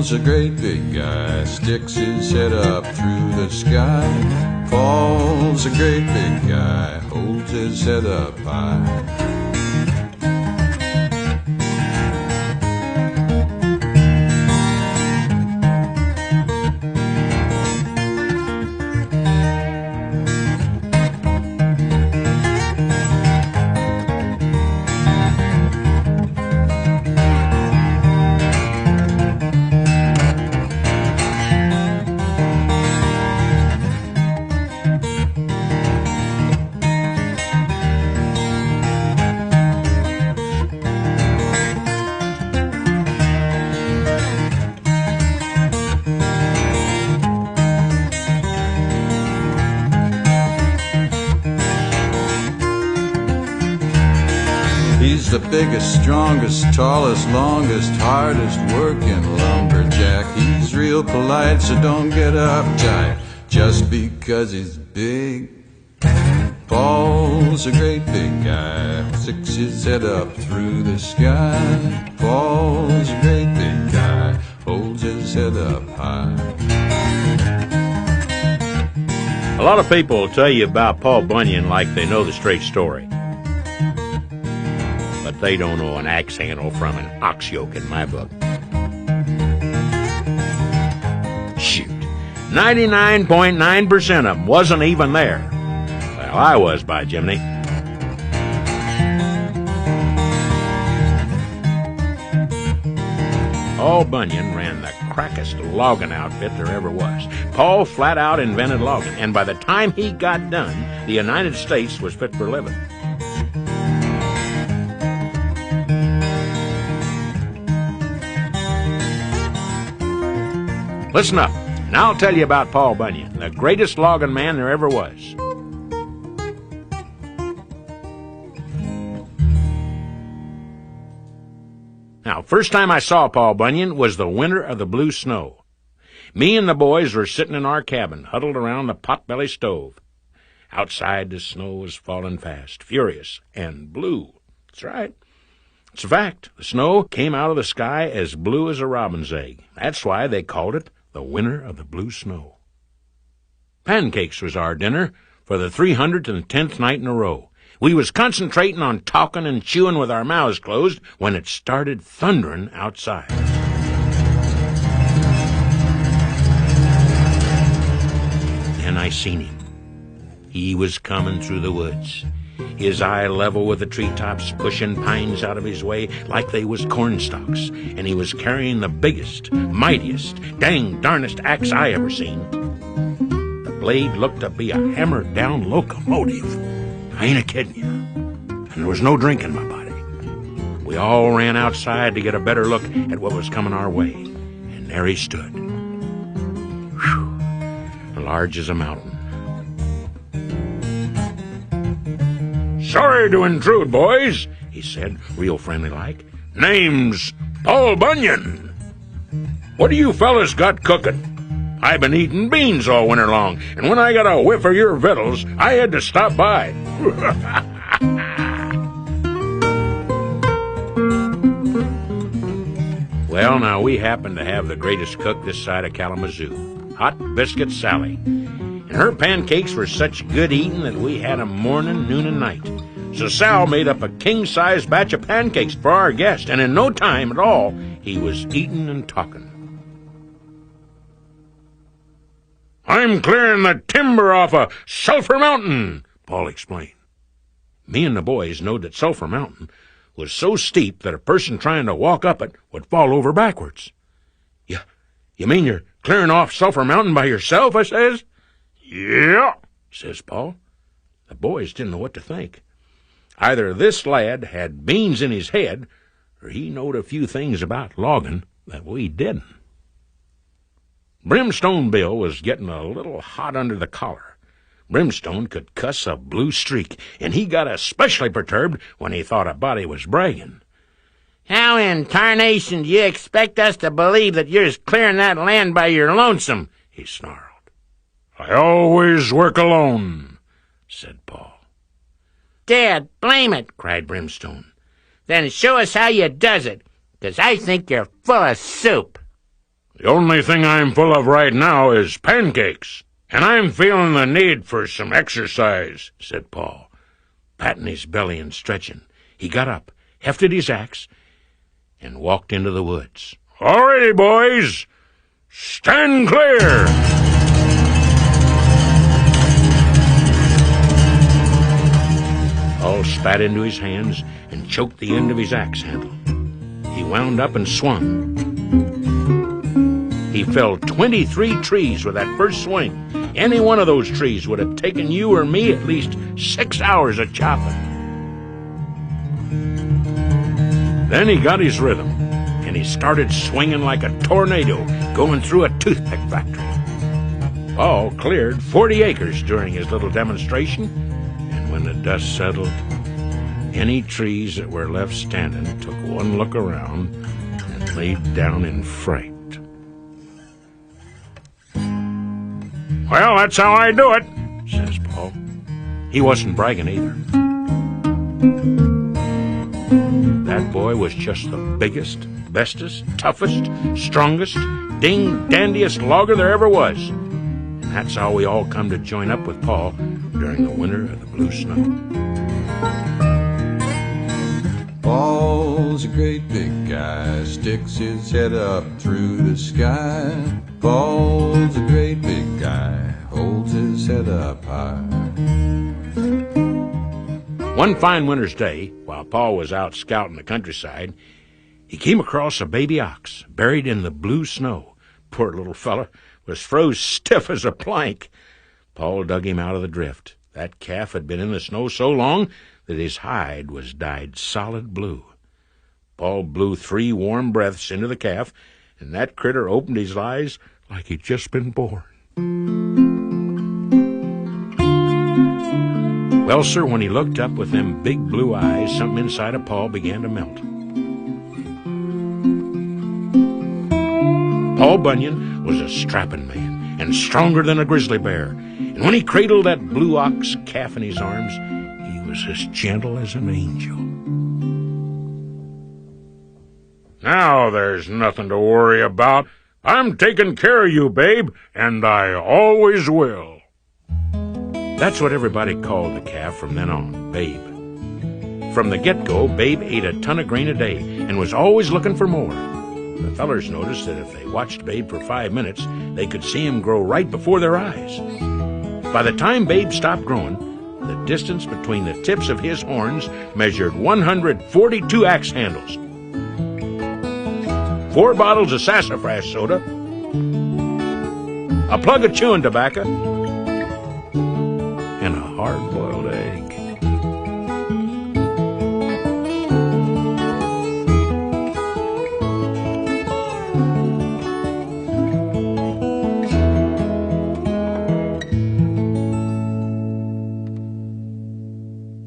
Paul's a great big guy, sticks his head up through the sky. Paul's a great big guy, holds his head up high. He's the biggest, strongest, tallest, longest, hardest working lumberjack. He's real polite, so don't get uptight just because he's big. Paul's a great big guy, sticks his head up through the sky. Paul's a great big guy, holds his head up high. A lot of people will tell you about Paul Bunyan like they know the straight story. But they don't know an axe handle from an ox yoke in my book. Shoot. 99.9% of them wasn't even there. Well, I was, by Jiminy. Paul Bunyan ran the crackest logging outfit there ever was. Paul flat out invented logging, and by the time he got done, the United States was fit for living. Listen up, and I'll tell you about Paul Bunyan, the greatest logging man there ever was. Now, first time I saw Paul Bunyan was the winter of the blue snow. Me and the boys were sitting in our cabin, huddled around the potbelly stove. Outside, the snow was falling fast, furious, and blue. That's right. It's a fact. The snow came out of the sky as blue as a robin's egg. That's why they called it the winter of the blue snow. Pancakes was our dinner for the 310th night in a row. We was concentrating on talking and chewing with our mouths closed when it started thundering outside. Then I seen him. He was coming through the woods, his eye level with the treetops, pushing pines out of his way like they was cornstalks, and he was carrying the biggest, mightiest, dang darnest axe I ever seen. The blade looked to be a hammered-down locomotive. I ain't a-kidding you. And there was no drink in my body. We all ran outside to get a better look at what was coming our way, and there he stood. Whew, large as a mountain. "Sorry to intrude, boys," he said, real friendly-like. "Name's Paul Bunyan. What do you fellas got cooking? I've been eating beans all winter long, and when I got a whiff of your victuals, I had to stop by." Well, now, we happen to have the greatest cook this side of Kalamazoo, Hot Biscuit Sally. And her pancakes were such good eating that we had 'em morning, noon, and night. So Sal made up a king-size batch of pancakes for our guest, and in no time at all, he was eating and talking. "I'm clearing the timber off of Sulphur Mountain," Paul explained. Me and the boys knowed that Sulphur Mountain was so steep that a person trying to walk up it would fall over backwards. You mean you're clearing off Sulphur Mountain by yourself?" I says. "Yeah," says Paul. The boys didn't know what to think. Either this lad had beans in his head, or he knowed a few things about logging that we didn't. Brimstone Bill was getting a little hot under the collar. Brimstone could cuss a blue streak, and he got especially perturbed when he thought a body was bragging. "How in tarnation do you expect us to believe that you're clearing that land by your lonesome?" he snarled. "I always work alone," said Paul. "Dad, blame it," cried Brimstone. "Then show us how you does it, 'cause I think you're full of soup." The only thing I'm full of right now is pancakes, and I'm feeling the need for some exercise," said Paul. Patting his belly and stretching, he got up, hefted his axe, and walked into the woods. "All righty, boys, stand clear!" Paul spat into his hands and choked the end of his axe handle. He wound up and swung. He felled 23 trees with that first swing. Any one of those trees would have taken you or me at least 6 hours of chopping. Then he got his rhythm, and he started swinging like a tornado going through a toothpick factory. Paul cleared 40 acres during his little demonstration, and when the dust settled, any trees that were left standing took one look around and laid down in fright. "Well, that's how I do it," says Paul. He wasn't bragging either. That boy was just the biggest, bestest, toughest, strongest, ding-dandiest logger there ever was. And that's how we all come to join up with Paul during the winter of the blue snow. Paul's a great big guy, sticks his head up through the sky. Paul's a great big guy, holds his head up high. One fine winter's day, while Paul was out scouting the countryside, he came across a baby ox buried in the blue snow. Poor little fella was froze stiff as a plank. Paul dug him out of the drift. That calf had been in the snow so long that his hide was dyed solid blue. Paul blew 3 warm breaths into the calf, and that critter opened his eyes like he'd just been born. Well, sir, when he looked up with them big blue eyes, something inside of Paul began to melt. Paul Bunyan was a strapping man and stronger than a grizzly bear, and when he cradled that blue ox calf in his arms, he was as gentle as an angel. "Now there's nothing to worry about. I'm taking care of you, Babe, and I always will." That's what everybody called the calf from then on, Babe. From the get-go, Babe ate a ton of grain a day and was always looking for more. The fellers noticed that if they watched Babe for 5 minutes, they could see him grow right before their eyes. By the time Babe stopped growing, the distance between the tips of his horns measured 142 axe handles, 4 bottles of sassafras soda, a plug of chewing tobacco, and a hard-boiled egg.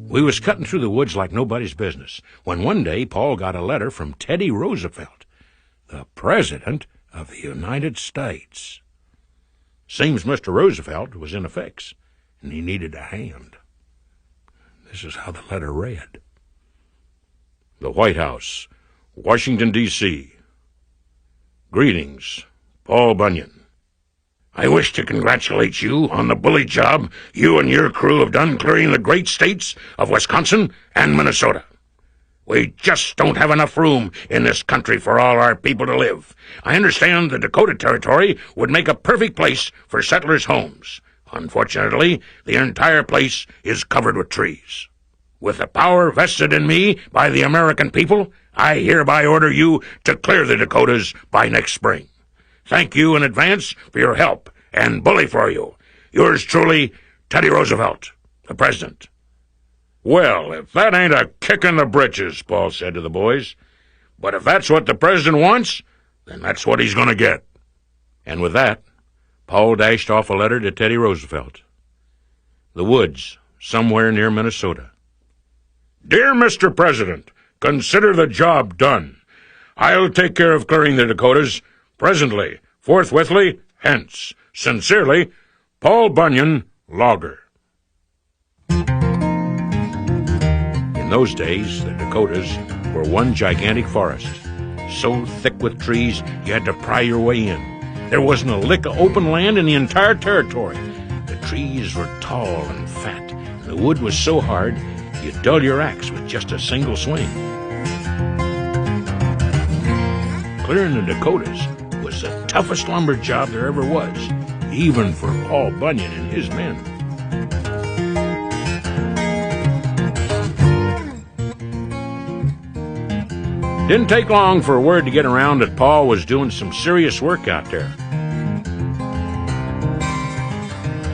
We was cutting through the woods like nobody's business, when one day Paul got a letter from Teddy Roosevelt, the President of the United States. Seems Mr. Roosevelt was in a fix, and he needed a hand. This is how the letter read. The White House, Washington, D.C. Greetings, Paul Bunyan. I wish to congratulate you on the bully job you and your crew have done clearing the great states of Wisconsin and Minnesota. We just don't have enough room in this country for all our people to live. I understand the Dakota Territory would make a perfect place for settlers' homes. Unfortunately, the entire place is covered with trees. With the power vested in me by the American people, I hereby order you to clear the Dakotas by next spring. Thank you in advance for your help, and bully for you. Yours truly, Teddy Roosevelt, the President. Well, if that ain't a kick in the britches, Paul said to the boys. But if that's what the President wants, then that's what he's going to get. And with that, Paul dashed off a letter to Teddy Roosevelt. The woods, somewhere near Minnesota. Dear Mr. President, consider the job done. I'll take care of clearing the Dakotas, presently, forthwithly, hence. Sincerely, Paul Bunyan, Logger. In those days, the Dakotas were one gigantic forest, so thick with trees you had to pry your way in. There wasn't a lick of open land in the entire territory. The trees were tall and fat, and the wood was so hard you'd dull your axe with just a single swing. Clearing the Dakotas was the toughest lumber job there ever was, even for Paul Bunyan and his men. Didn't take long for word to get around that Paul was doing some serious work out there.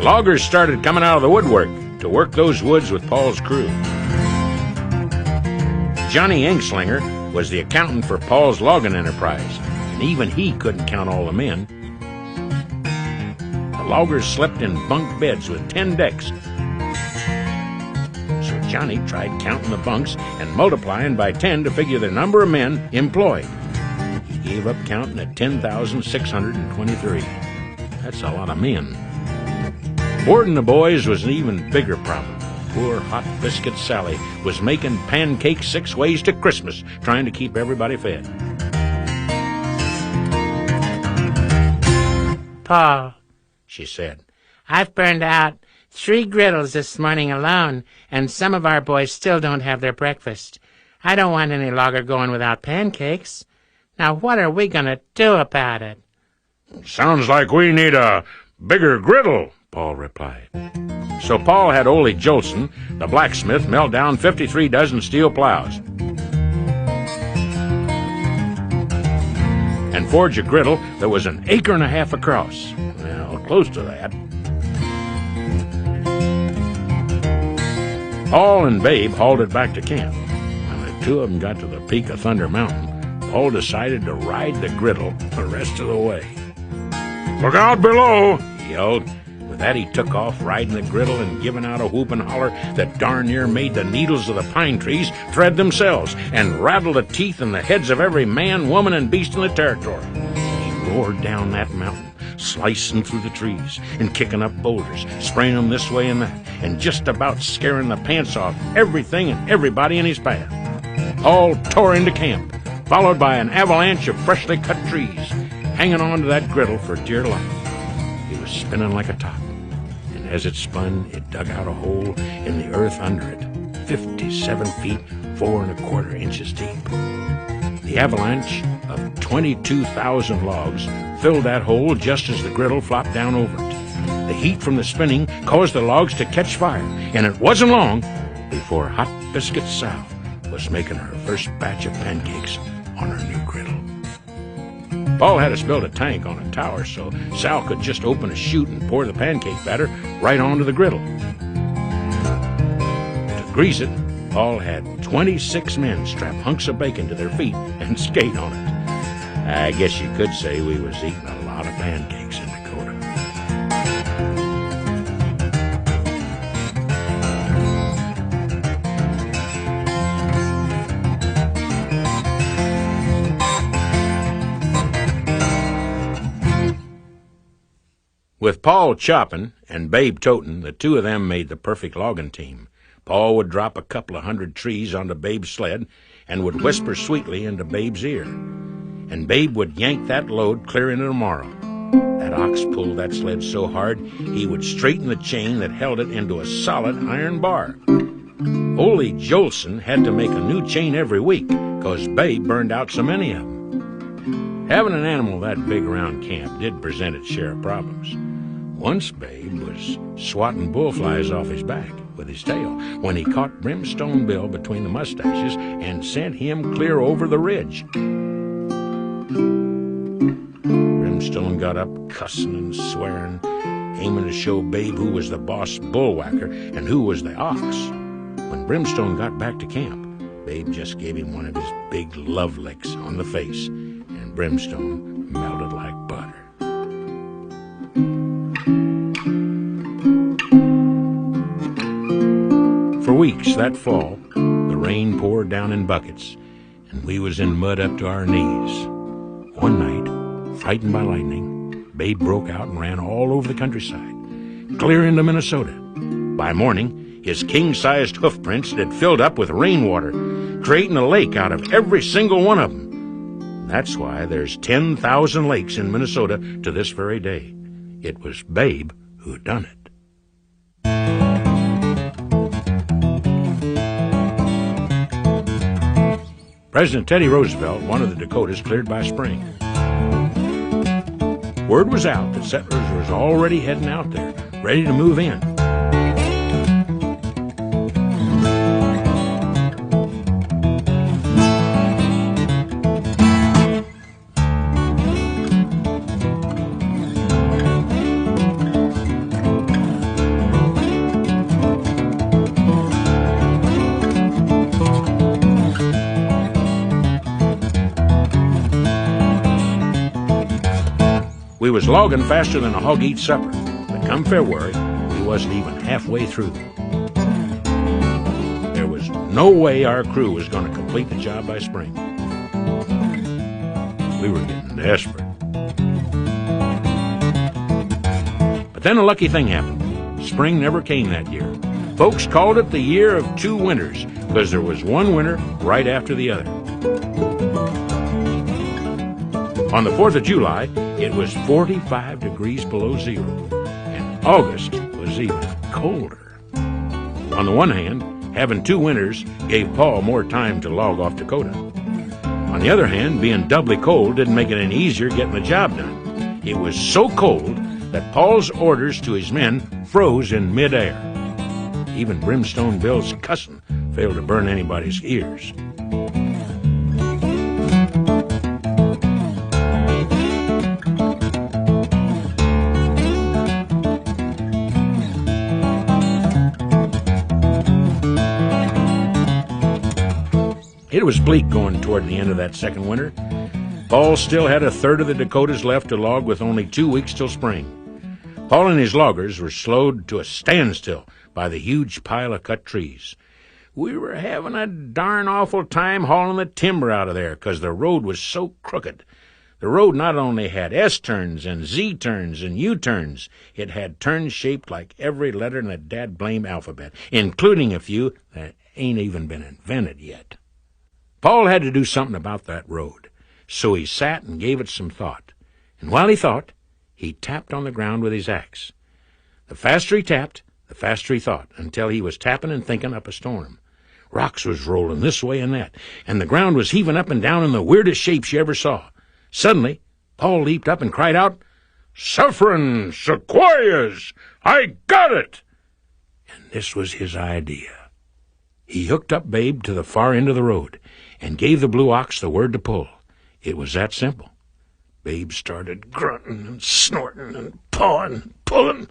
Loggers started coming out of the woodwork to work those woods with Paul's crew. Johnny Inkslinger was the accountant for Paul's logging enterprise, and even he couldn't count all the men. The loggers slept in bunk beds with 10 decks. So Johnny tried counting the bunks and multiplying by 10 to figure the number of men employed. He gave up counting at 10,623. That's a lot of men. Boarding the boys was an even bigger problem. Poor Hot Biscuit Sally was making pancakes 6 ways to Christmas, trying to keep everybody fed. "Paul," she said, "I've burned out 3 griddles this morning alone, and some of our boys still don't have their breakfast. I don't want any logger going without pancakes. Now what are we going to do about it?" "Sounds like we need a bigger griddle," Paul replied. So Paul had Ole Jolson, the blacksmith, melt down 53 dozen steel plows and forge a griddle that was 1.5 acres across. Well, close to that. Paul and Babe hauled it back to camp. When the two of them got to the peak of Thunder Mountain, Paul decided to ride the griddle the rest of the way. "Look out below!" he yelled. With that, he took off, riding the griddle and giving out a whoop and holler that darn near made the needles of the pine trees thread themselves and rattled the teeth in the heads of every man, woman, and beast in the territory. He roared down that mountain, slicing through the trees and kicking up boulders, spraying them this way and that, and just about scaring the pants off everything and everybody in his path. Paul tore into camp, followed by an avalanche of freshly cut trees, hanging on to that griddle for dear life. It was spinning like a top, and as it spun, it dug out a hole in the earth under it, 57 feet, 4 1/4 inches deep. The avalanche of 22,000 logs filled that hole just as the griddle flopped down over it. The heat from the spinning caused the logs to catch fire, and it wasn't long before Hot Biscuit Sal was making her first batch of pancakes on her new griddle. Paul had us build a tank on a tower so Sal could just open a chute and pour the pancake batter right onto the griddle. To grease it, Paul had 26 men strap hunks of bacon to their feet and skate on it. I guess you could say we was eating a lot of pancakes in Dakota. With Paul chopping and Babe toting, the two of them made the perfect logging team. Paul would drop a couple of 100 trees onto Babe's sled and would whisper sweetly into Babe's ear. And Babe would yank that load clear into tomorrow. That ox pulled that sled so hard he would straighten the chain that held it into a solid iron bar. Ole Jolson had to make a new chain every week because Babe burned out so many of them. Having an animal that big around camp did present its share of problems. Once Babe was swatting bullflies off his back with his tail when he caught Brimstone Bill between the mustaches and sent him clear over the ridge. Brimstone got up cussing and swearing, aiming to show Babe who was the boss bullwhacker and who was the ox. When Brimstone got back to camp, Babe just gave him one of his big love licks on the face, and Brimstone melted like butter. For weeks that fall, the rain poured down in buckets, and we was in mud up to our knees. One night, frightened by lightning, Babe broke out and ran all over the countryside, clear into Minnesota. By morning, his king-sized hoof prints had filled up with rainwater, creating a lake out of every single one of them. That's why there's 10,000 lakes in Minnesota to this very day. It was Babe who done it. President Teddy Roosevelt wanted the Dakotas cleared by spring. Word was out that settlers was already heading out there, ready to move in. We was logging faster than a hog eats supper, but come February, we wasn't even halfway through. There was no way our crew was going to complete the job by spring. We were getting desperate. But then a lucky thing happened. Spring never came that year. Folks called it the year of two winters, because there was one winter right after the other. On the 4th of July, it was 45 degrees below zero, and August was even colder. On the one hand, having two winters gave Paul more time to log off Dakota. On the other hand, being doubly cold didn't make it any easier getting the job done. It was so cold that Paul's orders to his men froze in midair. Even Brimstone Bill's cussing failed to burn anybody's ears. It was bleak going toward the end of that second winter. Paul still had a third of the Dakotas left to log with only 2 weeks till spring. Paul and his loggers were slowed to a standstill by the huge pile of cut trees. We were having a darn awful time hauling the timber out of there, 'cause the road was so crooked. The road not only had S-turns and Z-turns and U-turns, it had turns shaped like every letter in the dad-blame alphabet, including a few that ain't even been invented yet. Paul had to do something about that road, so he sat and gave it some thought. And while he thought, he tapped on the ground with his axe. The faster he tapped, the faster he thought, until he was tapping and thinking up a storm. Rocks was rolling this way and that, and the ground was heaving up and down in the weirdest shapes you ever saw. Suddenly, Paul leaped up and cried out, "Suffering sequoias! I got it!" And this was his idea. He hooked up Babe to the far end of the road and gave the blue ox the word to pull. It was that simple. Babe started grunting and snorting and pawing and pulling,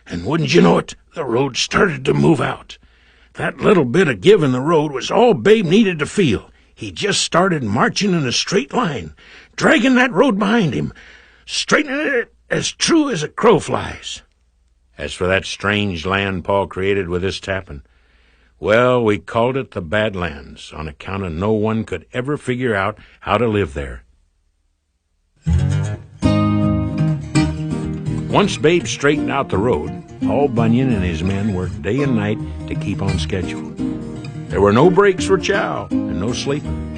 and wouldn't you know it, the road started to move out. That little bit of give in the road was all Babe needed to feel. He just started marching in a straight line, dragging that road behind him, straightening it as true as a crow flies. As for that strange land Paul created with this tapping, well, we called it the Badlands on account of no one could ever figure out how to live there. Once Babe straightened out the road, Paul Bunyan and his men worked day and night to keep on schedule. There were no breaks for chow and no sleeping.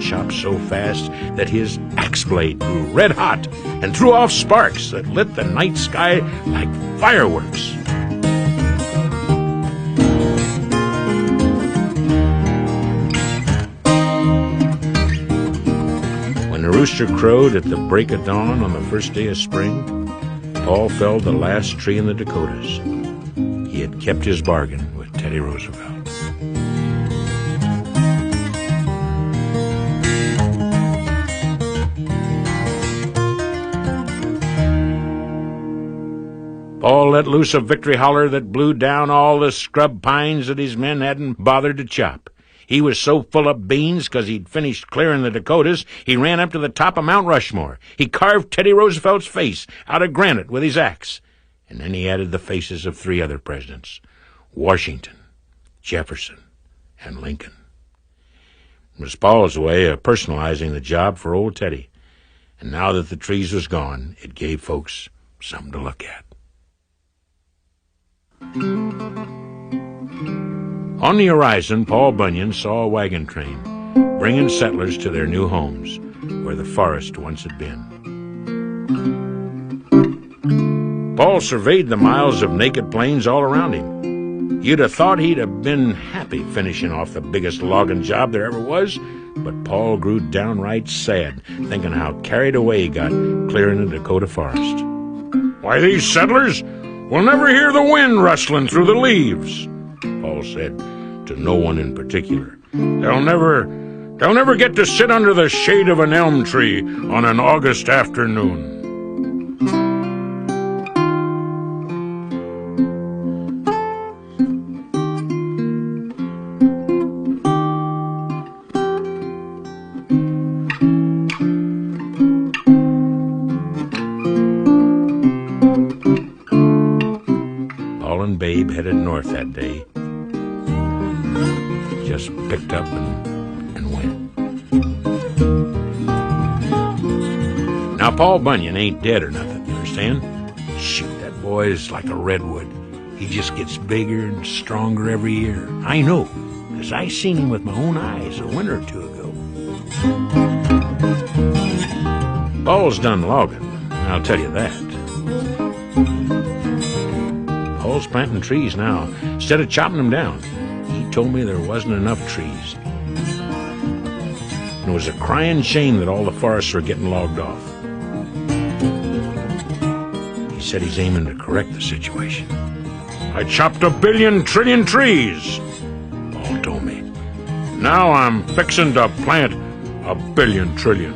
Chopped so fast that his axe blade grew red hot and threw off sparks that lit the night sky like fireworks. When the rooster crowed at the break of dawn on the first day of spring, Paul felled the last tree in the Dakotas. He had kept his bargain with Teddy Roosevelt. Paul let loose a victory holler that blew down all the scrub pines that his men hadn't bothered to chop. He was so full of beans 'cause he'd finished clearing the Dakotas, he ran up to the top of Mount Rushmore. He carved Teddy Roosevelt's face out of granite with his axe, and then he added the faces of 3 other presidents: Washington, Jefferson, and Lincoln. It was Paul's way of personalizing the job for old Teddy, and now that the trees was gone, it gave folks something to look at. On the horizon, Paul Bunyan saw a wagon train, bringing settlers to their new homes, where the forest once had been. Paul surveyed the miles of naked plains all around him. You'd have thought he'd have been happy finishing off the biggest logging job there ever was, but Paul grew downright sad, thinking how carried away he got clearing the Dakota forest. "Why, these settlers will never hear the wind rustling through the leaves," Paul said to no one in particular. They'll never get to sit under the shade of an elm tree on an August afternoon." Paul and Babe headed north that day. Just picked up and went. Now, Paul Bunyan ain't dead or nothing, you understand? Shoot, that boy's like a redwood. He just gets bigger and stronger every year. I know, 'cause I seen him with my own eyes a winter or two ago. Paul's done logging, I'll tell you that. Paul's planting trees now, instead of chopping them down. He told me there wasn't enough trees. And it was a crying shame that all the forests were getting logged off. He said he's aiming to correct the situation. "I chopped 1 billion trillion trees," Paul told me. "Now I'm fixing to plant 1 billion trillion.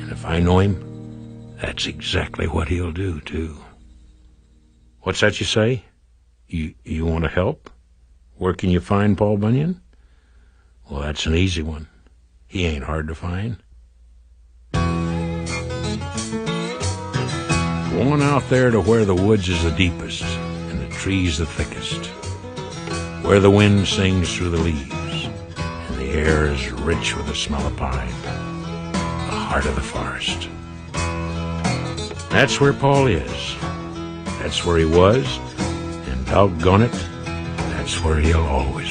And if I know him, that's exactly what he'll do, too. What's that you say? You want to help? Where can you find Paul Bunyan? Well, that's an easy one. He ain't hard to find. Go on out there to where the woods is the deepest and the trees the thickest, where the wind sings through the leaves and the air is rich with the smell of pine, the heart of the forest. That's where Paul is. That's where he was, and doggone it, that's where he'll always